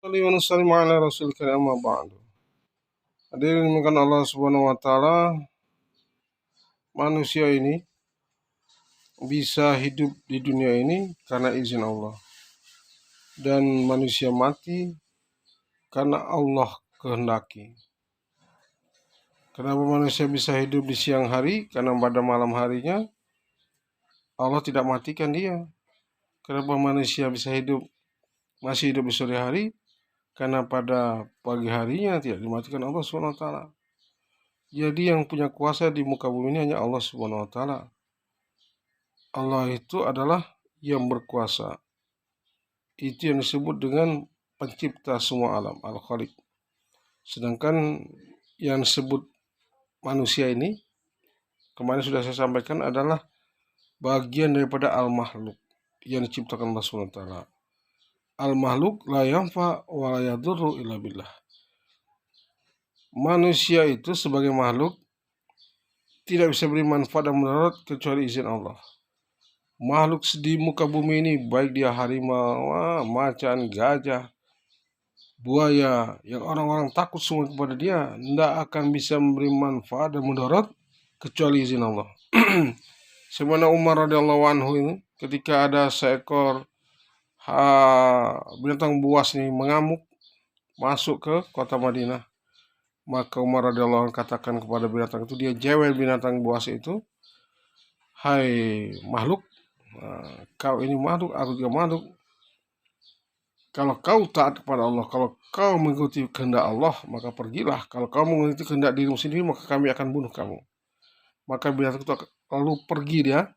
Wassalamu ala rasul karim amma ba'du. Hadirin dimuliakan Allah Subhanahu wa taala, manusia ini bisa hidup di dunia ini karena izin Allah, dan manusia mati karena Allah kehendaki. Kenapa manusia bisa hidup di siang hari? Karena pada malam harinya Allah tidak matikan dia. Kenapa manusia bisa masih hidup di sore hari? Karena pada pagi harinya tidak dimatikan Allah Subhanahu wa taala. Jadi yang punya kuasa di muka bumi ini hanya Allah Subhanahu wa taala. Allah itu adalah yang berkuasa. Itu yang disebut dengan pencipta semua alam, Al-Khaliq. Sedangkan yang disebut manusia ini, kemarin sudah saya sampaikan, adalah bagian daripada al-makhluk yang diciptakan Allah Subhanahu wa taala. Al-makhluk la yanfa wa la yadurru illa billah. Manusia itu sebagai makhluk tidak bisa beri manfaat dan mudarat kecuali izin Allah. Makhluk di muka bumi ini, baik dia harimau, macan, gajah, buaya, yang orang-orang takut semua kepada dia, tidak akan bisa memberi manfaat dan mudarat kecuali izin Allah. Sebagaimana Umar radhiyallahu anhu ini, ketika ada seekor binatang buas ini mengamuk masuk ke kota Madinah, maka Umar radhiyallahu anhu katakan kepada binatang itu, dia jewel binatang buas itu, "Hai makhluk, kau ini makhluk, aku juga makhluk. Kalau kau taat kepada Allah, kalau kau mengikuti kehendak Allah, maka pergilah. Kalau kau mengikuti kehendak dirimu sendiri, maka kami akan bunuh kamu." Maka binatang itu lalu pergi dia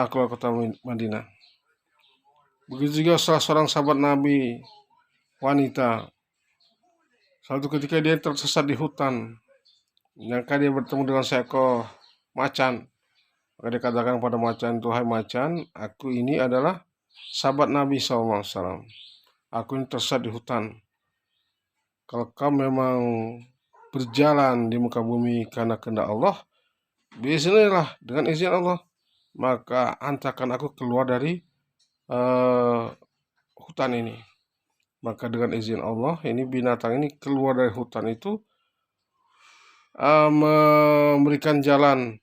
keluar kota Madinah. Begitu juga salah seorang sahabat Nabi, wanita. Suatu ketika dia tersesat di hutan, nyangka dia bertemu dengan seekor macan. Maka dia katakan kepada macan itu, "Hai macan, aku ini adalah sahabat Nabi SAW. Aku ini tersesat di hutan. Kalau kau memang berjalan di muka bumi karena kehendak Allah, bismillah, dengan izin Allah, maka antarkan aku keluar dari hutan ini." Maka dengan izin Allah, ini binatang ini keluar dari hutan itu, memberikan jalan,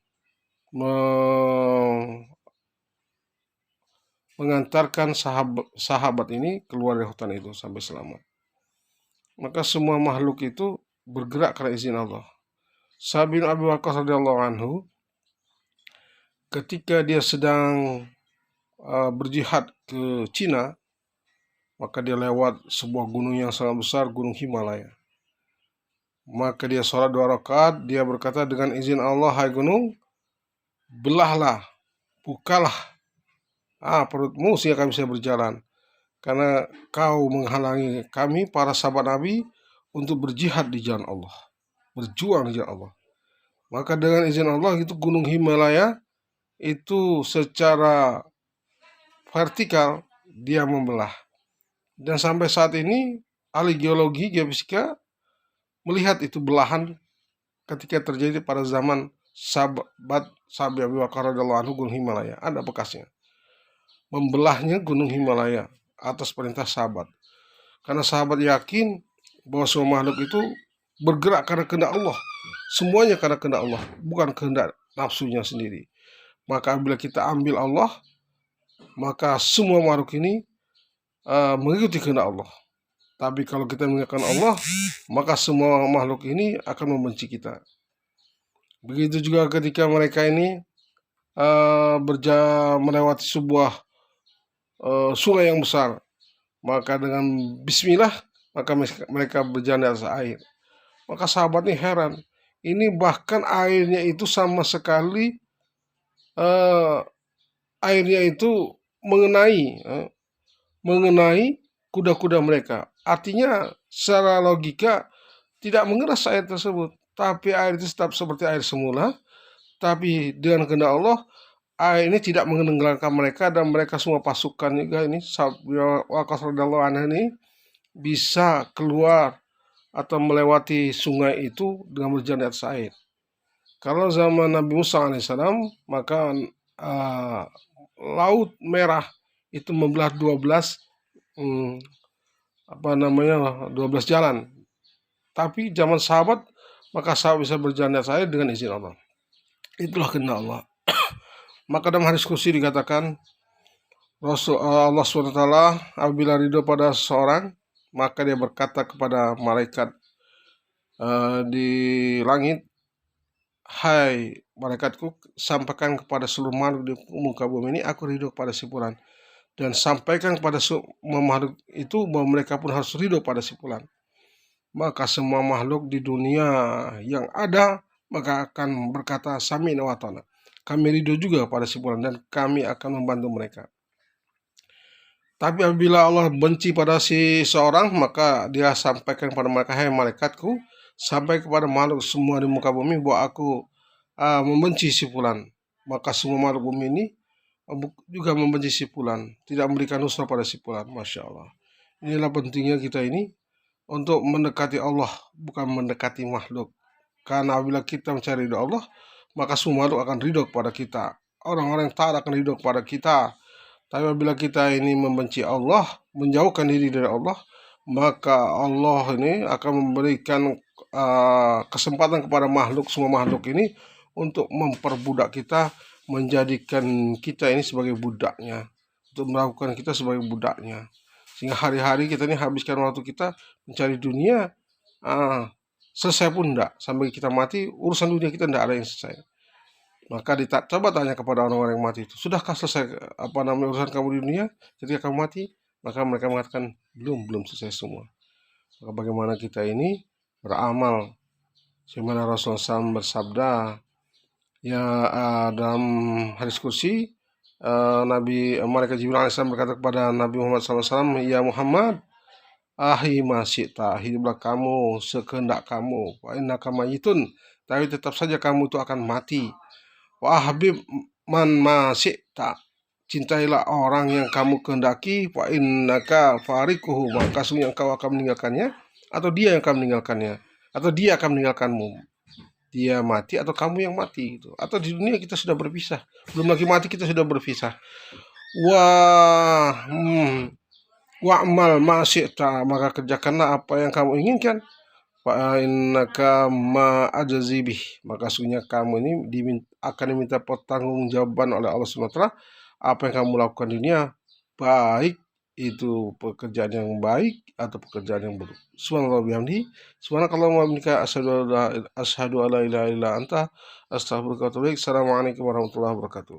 mengantarkan sahabat ini keluar dari hutan itu sampai selamat. Maka semua makhluk itu bergerak karena izin Allah. Sa'ad bin Abi Waqqas radhiyallahu anhu, ketika dia sedang berjihad ke Cina, maka dia lewat sebuah gunung yang sangat besar, Gunung Himalaya. Maka dia sholat 2 rakaat, dia berkata, "Dengan izin Allah, hai gunung, belahlah, bukalah perutmu sehingga kami bisa berjalan. Karena kau menghalangi kami, para sahabat Nabi, untuk berjihad di jalan Allah, berjuang di jalan Allah." Maka dengan izin Allah itu Gunung Himalaya itu secara vertikal dia membelah. Dan sampai saat ini ahli geologi, geofisika melihat itu belahan ketika terjadi pada zaman sahabat Abu Bakar radhiyallahu anhu, Gunung Himalaya ada bekasnya. Membelahnya Gunung Himalaya atas perintah sahabat. Karena sahabat yakin bahwa semua makhluk itu bergerak karena kehendak Allah. Semuanya karena kehendak Allah, bukan kehendak nafsunya sendiri. Maka bila kita ambil Allah, maka semua makhluk ini mengikuti kehendak Allah. Tapi kalau kita meninggalkan Allah, maka semua makhluk ini akan membenci kita. Begitu juga ketika mereka ini melewati sebuah sungai yang besar, maka dengan bismillah, maka mereka berjalan di atas air. Maka sahabat ini heran, ini bahkan airnya itu sama sekali airnya itu mengenai kuda-kuda mereka. Artinya secara logika tidak mengeras air tersebut, tapi air itu tetap seperti air semula. Tapi dengan kehendak Allah, air ini tidak menenggelamkan mereka, dan mereka semua pasukan juga ini Waqqas radhiyallahu anhu ini bisa keluar atau melewati sungai itu dengan berjalan di atas air. Kalau zaman Nabi Musa alaihissalam, maka Laut Merah itu membelah 12 12 jalan. Tapi zaman sahabat, maka sahabat bisa berjalan saya dengan izin Allah. Itulah kehendak Allah. Maka dalam hadis kursi dikatakan, Allah SWT apabila ridho pada seseorang, maka dia berkata kepada malaikat di langit, hai malaikatku, sampaikan kepada seluruh makhluk di muka bumi ini, aku ridho pada si fulan. Dan sampaikan kepada semua makhluk itu bahwa mereka pun harus ridho pada si fulan. Maka semua makhluk di dunia yang ada maka akan berkata sami'na wa ata'na. Kami ridho juga pada si fulan dan kami akan membantu mereka. Tapi apabila Allah benci pada si seorang, maka dia sampaikan kepada mereka, hai malaikatku, sampai kepada makhluk semua di muka bumi bahwa aku membenci si fulan. Maka semua makhluk bumi ini juga membenci si fulan, tidak memberikan nusra pada si fulan. Masya Allah. Inilah pentingnya kita ini untuk mendekati Allah, bukan mendekati makhluk. Karena apabila kita mencari ridho Allah, maka semua makhluk akan ridho kepada kita. Orang-orang yang taat akan ridho kepada kita. Tapi apabila kita ini membenci Allah, menjauhkan diri dari Allah, maka Allah ini akan memberikan kesempatan kepada makhluk, semua makhluk ini untuk memperbudak kita, menjadikan kita ini sebagai budaknya, untuk melakukan kita sebagai budaknya. Sehingga hari-hari kita ini habiskan waktu kita mencari dunia, selesai pun enggak. Sampai kita mati, urusan dunia kita enggak ada yang selesai. Maka coba tanya kepada orang-orang yang mati itu, sudahkah selesai urusan kamu di dunia ketika kamu mati? Maka mereka mengatakan belum selesai semua. Maka bagaimana kita ini beramal? Sebagaimana Rasulullah SAW bersabda, ya dalam hadis kursi, malaikat Jibril AS berkata kepada Nabi Muhammad SAW, ya Muhammad, ahi masyita, hiduplah kamu sekehendak kamu, wa innaka mayitun, tapi tetap saja kamu itu akan mati. Wa habib man masyita, cintailah orang yang kamu kehendaki, fa innaka farikuhu, maka sungguh engkau akan meninggalkannya, atau dia yang akan meninggalkannya, atau dia akan meninggalkanmu. Dia mati atau kamu yang mati gitu. Atau di dunia kita sudah berpisah, belum lagi mati kita sudah berpisah. Wa'mal masyita, maka kerjakanlah apa yang kamu inginkan. Fa innaka ma ajzibih, maka sungguhnya kamu ini akan diminta pertanggungjawaban oleh Allah SWT apa yang kamu lakukan di dunia, baik itu pekerjaan yang baik atau pekerjaan yang buruk. Subhanallah bihamdi, subhanakallahumma wa bihamdika, asyhadu alla ilaha illa anta, astaghfiruka wa atubu ilaik. Assalamualaikum warahmatullahi wabarakatuh.